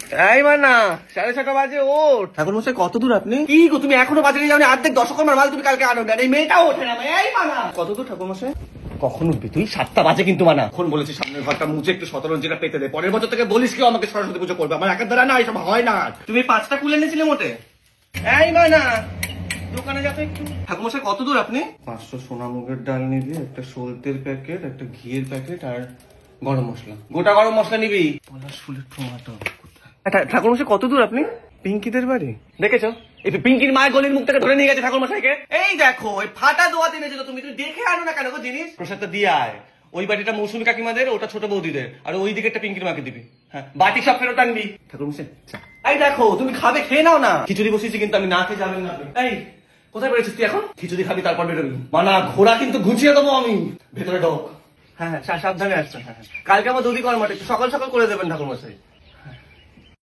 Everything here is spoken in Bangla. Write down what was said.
এই মানা 6:30 বাজে ওঠ। ঠাকুর মশাই কত দূর আপনি? কি গো তুমি এখনো বাজারে যাওনি? অর্ধেক দশকর্মার মাল তুমি কালকে আনো না, এই মেয়েটাও ওঠে না। এই মানা কত দূর ঠাকুর মশাই? কখন উঠবি তুই? 7টা বাজে কিন্তু মানা। এখন বলেছি সামনের ঘরটা মুছে একটু শতরঞ্জিটা পেতে দে। পরের বছর থেকে বলিস কেউ আমাকে সরস্বতী পুজো করবে। আমার একার দ্বারা না, এসব হয় না। তুমি 5টা কুলে নিয়েছিলে মোটে। এই মানা দোকানে যাবে একটু। ঠাকুর মশাই কত দূর আপনি? 500 সোনা মুগের ডাল নিবি, একটা সলতের প্যাকেট, একটা ঘিয়ের প্যাকেট আর গরম মশলা। গোটা গরম মশলা নিবি। পলাশ ফুলের টমেটো। ঠাকুর মশাই কত দূর আপনি? পিঙ্কিদের বাড়ি দেখেছো? এই পিঙ্কির মায়ের গলির মুখ থেকে ধরে নিয়ে গেছে ঠাকুর মশাইকে। এই দেখো ওই ফাটা দোয়াতে এনেছিল, তুমি দেখে আনো না কেন গো জিনিস? প্রসাদটা দিয়ে আয়। ওই বাটিটা মৌসুমী কাকিমাদের, ওটা ছোট বৌদিদের, আর ওই দিকে একটা পিঙ্কির মাকে দিবি। হ্যাঁ বাটি সব ফেরত আনবি। ঠাকুর মশাই এই দেখো তুমি খাবে, খেয়ে নাও না। খিচুড়ি বসিয়েছি কিন্তু আমি না খেয়ে যাবেন না। এই কোথায় বেড়েছিস তুই এখন? খিচুড়ি খাবি তারপর বেরোবি। মানা ঘোড়া কিন্তু ঘুচিয়ে দেবো আমি। ভেতরে ঢোক। হ্যাঁ সাবধানে আসছেন। হ্যাঁ কালকে আমার দুদি কর্মাটা একটু সকাল সকাল করে দেবেন ঠাকুর মশাই।